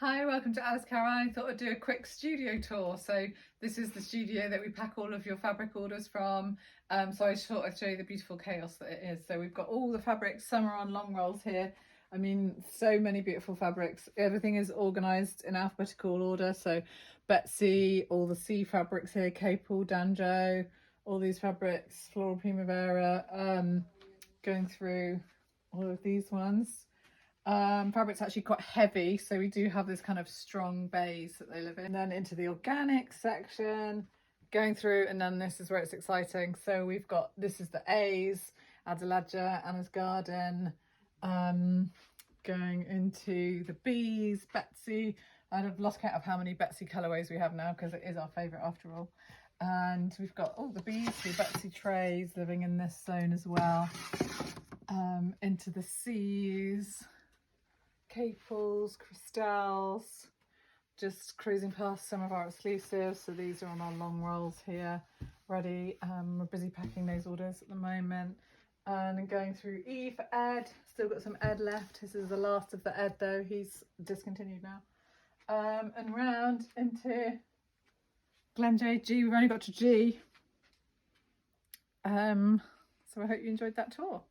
Hi, welcome to Alice Caroline. I thought I'd do a quick studio tour. So this is the studio that we pack all of your fabric orders from. So I thought I'd show you the beautiful chaos that it is. So we've got all the fabrics, some are on long rolls here. I mean, so many beautiful fabrics. Everything is organised in alphabetical order. So Betsy, all the sea fabrics here, Capel, Danjo, all these fabrics, Floral Primavera, going through all of these ones. Fabric's actually quite heavy, so we do have this kind of strong base that they live in. And then into the organic section, going through, and then this is where it's exciting. So we've got, this is the A's, Adelaja, Anna's Garden, going into the B's, Betsy. I've lost count of how many Betsy colourways we have now because it is our favourite after all. And we've got all the B's, the Betsy trays living in this zone as well. Into the C's, Capels, Crystals, just cruising past some of our exclusives. So these are on our long rolls here, ready. We're busy packing those orders at the moment. And going through E for Ed, still got some Ed left. This is the last of the Ed though, he's discontinued now. And round into Glen J, G, we've only got to G. So I hope you enjoyed that tour.